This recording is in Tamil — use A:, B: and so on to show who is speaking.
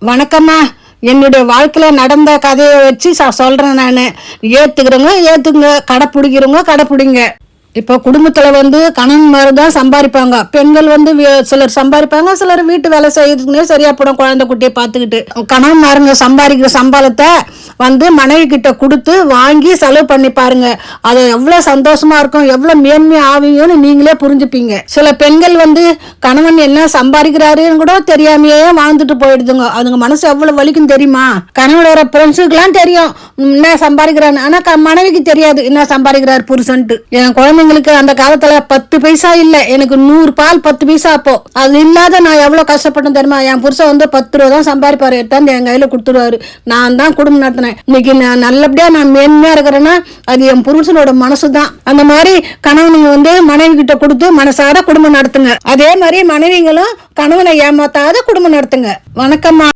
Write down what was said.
A: வணக்கம்மா. என்னுடைய வாழ்க்கையில் நடந்த கதையை வச்சு சொல்கிறேன். நான் ஏற்றுக்கிறவங்க ஏற்றுக்குங்க, கடைப்பிடிக்கிறவங்க கடைப்பிடிங்க. இப்போ குடும்பத்தில் கணவன் மாதிரி தான் சம்பாதிப்பாங்க. பெண்கள் சிலர் சம்பாதிப்பாங்க, சிலர் வீட்டு வேலை செய்யறதுக்குன்னே சரியா போடும். குழந்தை குட்டியை பார்த்துக்கிட்டு கணவன் மாருங்க சம்பாதிக்கிற சம்பளத்தை மனைவி கிட்ட கொடுத்து வாங்கி செலவு பண்ணி பாருங்க. அது எவ்வளோ சந்தோஷமா இருக்கும், எவ்வளோ மேன்மை ஆவியும்னு நீங்களே புரிஞ்சுப்பீங்க. சில பெண்கள் கணவன் என்ன சம்பாதிக்கிறாருன்னு கூட தெரியாமையே வாழ்ந்துட்டு போயிடுதுங்க. அதுங்க மனசு எவ்வளவு வலிக்கும் தெரியுமா? கணவனோட ஃப்ரெண்ட்ஸுக்கெல்லாம் தெரியும் என்ன சம்பாதிக்கிறான்னு, ஆனா மனைவிக்கு தெரியாது என்ன சம்பாதிக்கிறாரு புருஷன்ட்டு. என் குழந்தைங்களுக்கு அந்த காலத்துல 10 பைசா இல்ல, எனக்கு 100 பால் 10 பைசா. அப்போ அது இல்லாத நான் எவ்வளவு கஷ்டப்பட்டேன் தெரியுமா? என் புருஷன் 10 ரூபா தான் சம்பாதிப்பாரு, எடுத்தாந்து என் கையில கொடுத்துருவாரு. நான் தான் குடும்பம் நடத்தினேன். இன்னைக்கு நான் நல்லபடியா நான் மேன்மையா இருக்கிறேன்னா அது என் புருஷனோட மனசு தான். அந்த மாதிரி கணவனுங்க மனைவி கிட்ட கொடுத்து மனசார குடும்பம் நடத்துங்க. அதே மாதிரி மனைவிங்களும் கணவனை ஏமாத்தாத குடும்பம் நடத்துங்க. வணக்கம்மா.